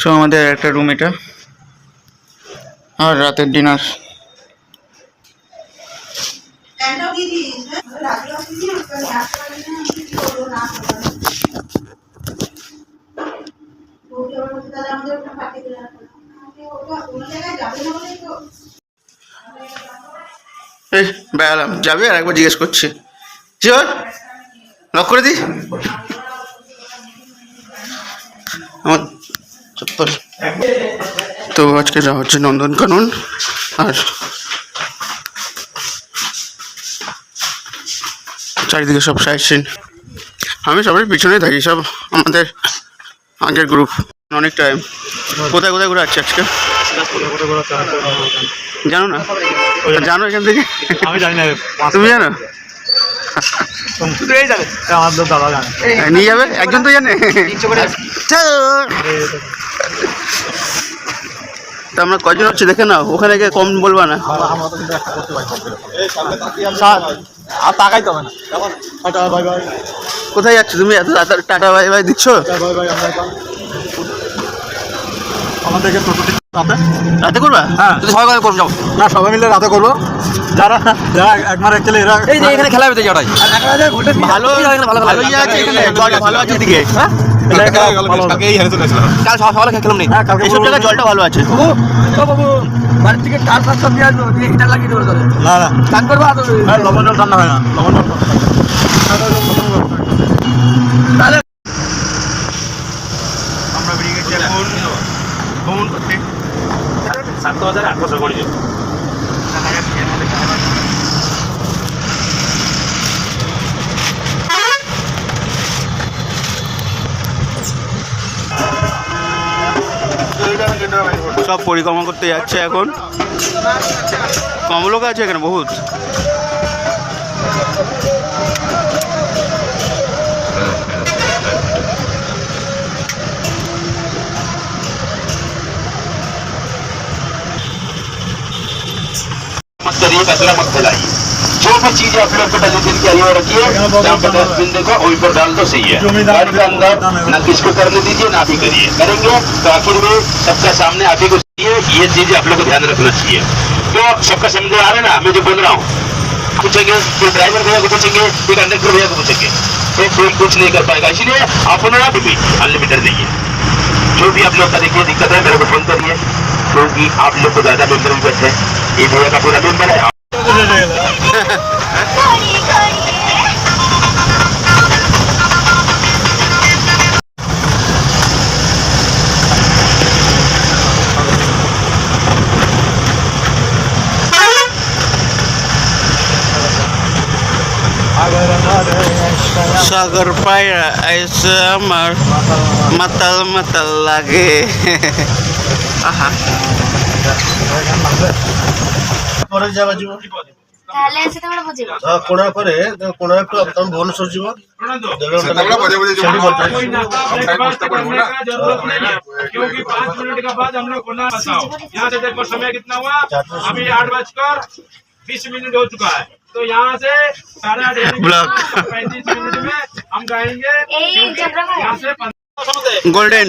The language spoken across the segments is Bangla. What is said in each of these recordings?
সো আমাদের একটা রুম এটা, আর রাতের ডিনার। এই বেড়ালাম, যাবি? আর একবার জিজ্ঞেস করছি, চল লক করে দি আমার চপ্পল। তো আজকে যাওয়া হচ্ছে নন্দনকানন, আর চারিদিকে সব সাইড সিন। আমি সবাই পিছনে থাকি, সব আমাদের আগের গ্রুপ। অনেক টাইম। কোথায় কোথায় ঘুরে আসছি আজকে জানো না? জানো এখান থেকে? আমি জানি না। তুমি জানো? নিয়ে যাবে একজন তো জানে। তা আমরা কজন হচ্ছে দেখে নাও, ওখানে গিয়ে কম বলবা না। কোথায় যাচ্ছ তুমি? এত টাটা বাই বাই দিচ্ছ? আমাদেরকে রাতে করবা? হ্যাঁ, সবাই করবো, যাও না সবাই মিলে রাতে করবো। যারা যারা একবার অ্যাকচুয়ালি এরা এই যে এখানে খেলা হতে যাওয়াটাই ভালো ভালো ইয়ে আছে এখানে, জলটা ভালো আছে এদিকে। কাল সকালে খেলাম নেই। হ্যাঁ, কালকে এইসব জায়গায় জলটা ভালো আছে। বাবু বাড়ির থেকে কার ফাঁস সব নিয়ে আসবো, দিয়ে হিটার লাগিয়ে দেবো তোরে। না না চান করবো লবণ জল ঠান্ডা হয় না, লবণ জল তাহলে আমরা বেরিয়ে গেছি এখন ভ্রমণ করতে। 7,800 করে। সব পরিক্রমা করতে যাচ্ছে এখন। কম লোক আছে এখানে বহুত। मत करिए, कचरा मत फैलाइए। जो भी चीज आप लोग डस्टबिन के लिए रखिए, जहाँ पर डस्टबिन देखो वहीं पर डाल दो, सही है। गाड़ी के अंदर न किसको करने दीजिए, ना भी करिए। करेंगे तो आखिर में सबका सामने आप ही को चाहिए, ये चीज आप लोग को ध्यान रखना चाहिए। तो सबका समझ आ रहा है ना मैं जो बोल रहा हूँ? पूछेंगे फिर ड्राइवर भैया को पूछेंगे, फिर कंडक्टर भैया को पूछेंगे, तो कोई कुछ नहीं कर पाएगा। इसलिए अपना भी अनलिमिटेड नहीं है। जो भी आप लोग का देखिए दिक्कत है मेरे को फोन करिए, क्योंकि आप लोग को ज्यादा मेम्बर भी बैठे हैं। ये भैया का पूरा मेम्बर है। সাগর পায়রা এসে আমার মাতাল মাতাল লাগে। আহা ପରେ ଯାବା ଯିବ ତାହେଲେ ସେତେବେଳେ ବୁଝିବ କୋଣା ପରେ କୋଣାର୍କ ତମେ ଭୁବନେଶ୍ୱର ଯିବ क्योंकि 5 मिनट का बाद हम लोग कोना बताओ। यहाँ से देखो समय कितना हुआ, अभी 8:20 हो चुका है। तो यहाँ से 35 मिनट में हम जाएंगे। यहाँ से গোল্ডেন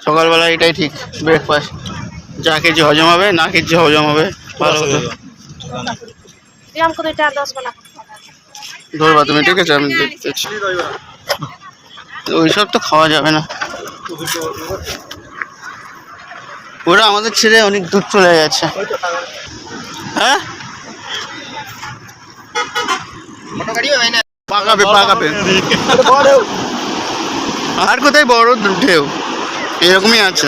সকালবেলা এটাই ঠিক ব্রেকফাস্ট। যা খেয়েছি হজম হবে, না খেয়েছি হজম হবে। ভালো হতো ধরবা তুমি, ঠিক আছে? আমি দেখতেছি। ওইসব তো খাওয়া যাবে না, ওরা আমাদের ছেড়ে অনেক দূর চলে গেছে। হ্যাঁ পাকাবে পাকাবে। আর কোথায় বড় ঢেউ? এরকমই আছে।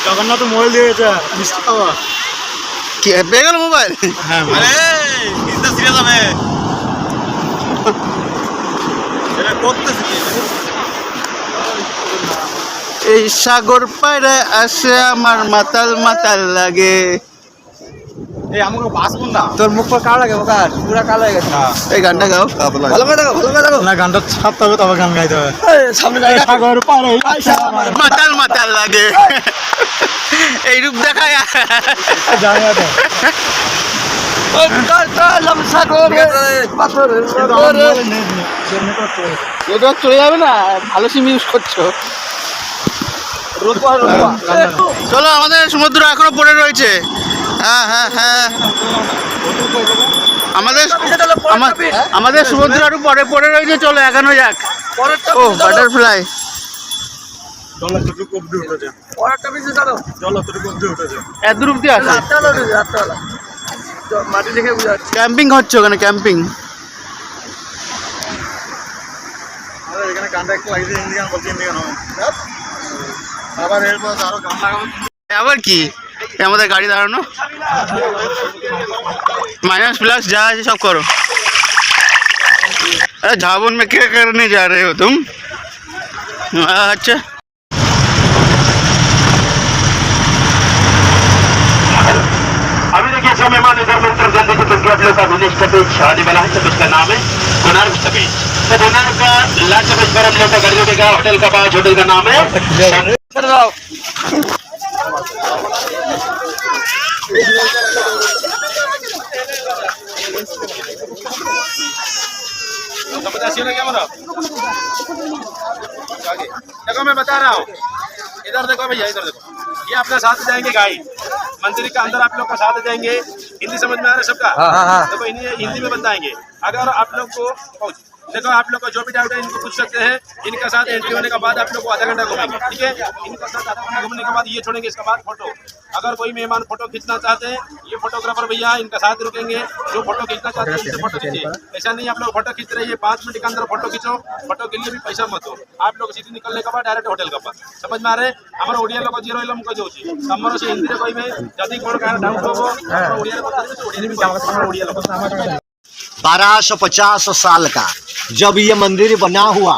জগন্নাথ মোবাইল দিয়েছে কি পেয়ে গেল মোবাইল? হ্যাঁ সিরিয়াস হবে এই সাগর পাড়ে আসে আমার মাতাল মাতাল লাগে। তোর মুখ পর কালো লাগে ওকার পুরা কালো হয়ে গেছে এই গানটা গাও। ভালো করে দেখো ভালো করে দেখো না গানটা ছাপতে হবে তবে গান গাইতে হবে। সামনে জায়গা সাগর পারে মাতাল মাতাল লাগে এই রূপ দেখায়। জানি না তো। এটা চলে যাবে না, ভালো সিম ইউজ করছো। চলো আমাদের সমুদ্র এখনো পড়ে রয়েছে। হ্যাঁ হ্যাঁ হ্যাঁ আমাদের সমুদ্র আরো পরে পড়ে রয়েছে। চলো এখানো যাক। ও বাটারফ্লাই এত দূর অব্দি আছে। মাটি দেখে বুঝা যাচ্ছে ক্যাম্পিং হচ্ছে ওখানে, ক্যাম্পিং। এখানে গানটা একটু লাগিয়ে হিন্দি গান বলছি, হিন্দি গান হবে আবার এরপর আরো গান লাগাবো। আবার কি আমাদের গাড়ি দাঁড়ানো, माइनस प्लस जा सब करो। अरे झाबुन में क्या करने जा रहे हो तुम? अच्छा अभी देखिए सब मेहमान इधर में उतर जल्दी से क्योंकि आप लोग का विलेज का पेज शादी वाला है, तो उसका नाम है कोणार्क सपेज। तो कोणार्क का लास्ट सपेज पर हम लोग का गाड़ी देगा। होटल का पास होटल का नाम है देखो मैं बता रहा हूँ, इधर देखो भैया, इधर देखो। ये अपने साथ जाएंगे गाइड, मंदिर के अंदर आप लोग का साथ जाएंगे। हिंदी समझ में आ रहा है सबका? देखो हिंदी में बताएंगे। अगर आप लोग को देखो, आप लोग को जो भी डाउट है इनको पूछ सकते हैं। इनके साथ एंट्री होने के बाद आप लोग को आधा घंटा घूमेंगे, ठीक है? इनके साथ आधा घंटा घूमने के बाद ये छोड़ेंगे। इसके बाद फोटो, अगर कोई मेहमान फोटो खींचना चाहते हैं, ये फोटोग्राफर भैया इनका साथ रुकेंगे। जो फोटो खींचना चाहते हैं इनसे फोटो खींचिए। ऐसा नहीं आप लोग फोटो खींच रहे हैं 5 मिनट के अंदर फोटो खींचो। फोटो के लिए भी पैसा मत हो। आप लोग सीधी निकलने के बाद डायरेक्ट होटल का पास। समझ में आ रहे? हमारा ओडिया लोग जीरो इलम को जो तमरो से हिंदी कोई में जदी कोण का डाउट हो ओडिया लोग ओडिया लोग 1250 साल का जब ये मंदिर बना हुआ,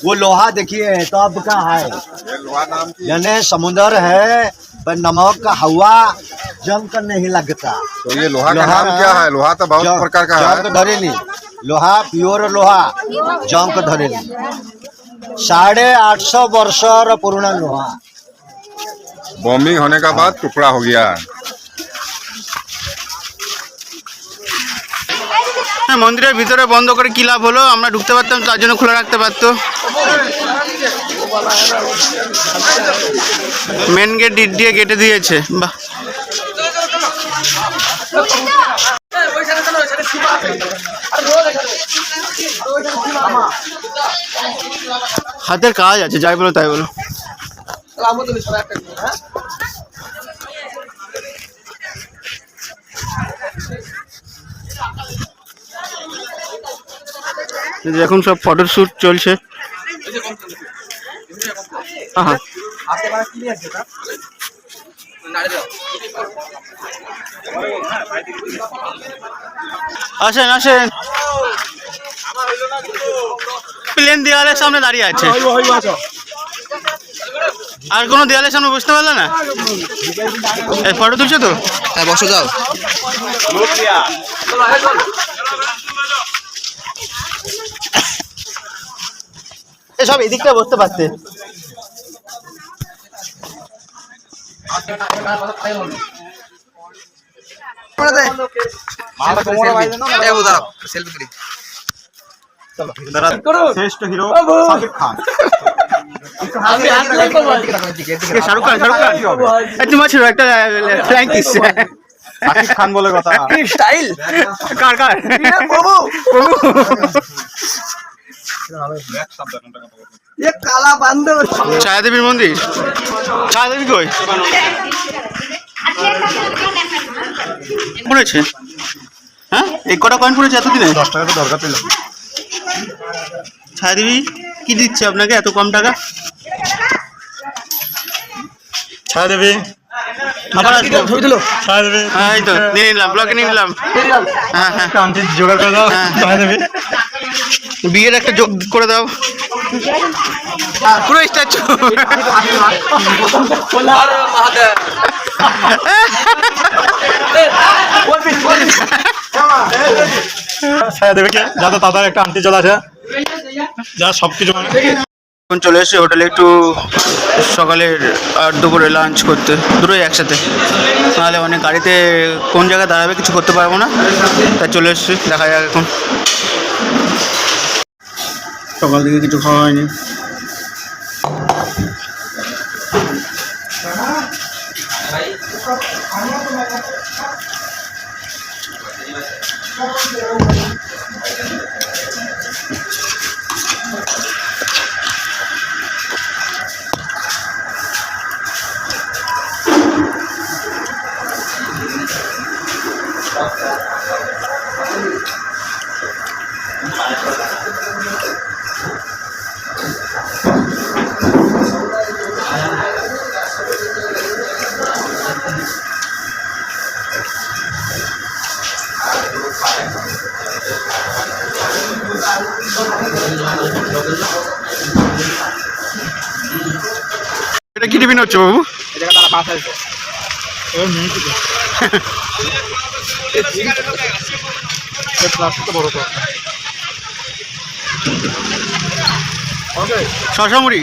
वो लोहा देखिए तब का है, यानी समुद्र है पर नमक का हवा जंग कर नहीं लगता। तो ये लोहा का नाम क्या है? लोहा तो बहुत प्रकार का है। जंग धरेली लोहा, प्योर लोहा जंग धरेली 850 वर्ष पुराना लोहा। बॉम्बिंग होने का बाद टुकड़ा हो गया। হ্যাঁ, মন্দিরের ভিতরে বন্ধ করে কি লাভ হলো? আমরা ঢুকতে পারতাম, তার জন্য খোলা রাখতে পারতো। মেন গেট দিয়ে কেটে দিয়েছে। বাহ, হাতের কাজ আছে, যাই বলো তাই বলো। এখন সব ফটোশ্যুট চলছে। হ্যাঁ আসেন আসেন, প্লেন দেওয়ালের সামনে দাঁড়িয়ে আছে। আর কোনো দেওয়ালের সামনে বুঝতে পারলে না? এই ফটো তুলছো তো? হ্যাঁ বসো, যাও। এসব এদিকটা বসতে পারতে। শ্রেষ্ঠ হিরো শাকিব খান। শাহরুখ খান, শাহরুখ খান তোমার ছিল একটা ফ্র্যাঙ্কিস। শাকিব খান বলে কথা। स्टाइल কার কার? प्रभु ये काला बंदर ছায়াদেবীর মন্দির। ছায়াদেবী কই পড়েছে? হ্যাঁ, এই কটা কয়েন পড়েছে এতদিনে? 10 টাকা তো দরকার ছিল। ছায়াদেবী কি দিচ্ছে আপনাকে এত কম টাকা? ছায়াদেবী আবার আসবো। ছবি তুলো। ছায়াদেবী হ্যাঁ এই তো নিয়ে নিলাম, ব্লকে নিয়ে নিলাম। হ্যাঁ হ্যাঁ, কান্তি জোগাড় করে দাও। হ্যাঁ। ছায়াদেবী বিয়ের একটা যোগ করে দাও, পুরো স্ট্যাচু। महादेव ছায়া দেবে কে যাতে তাদের একটা আন্টি চলে আসে যা সব কিছু এখন চলে এসেছি হোটেলে একটু সকালের আর দুপুরে লাঞ্চ করতে, দুটোই একসাথে, নাহলে অনেক গাড়িতে কোন জায়গায় দাঁড়াবে কিছু করতে পারবো না, তাই চলে এসেছি। দেখা যাক এখন। সকাল থেকে কিছু খাওয়া হয়নি। এটা কি টিফিন হচ্ছে বাবু? শশা মুড়ি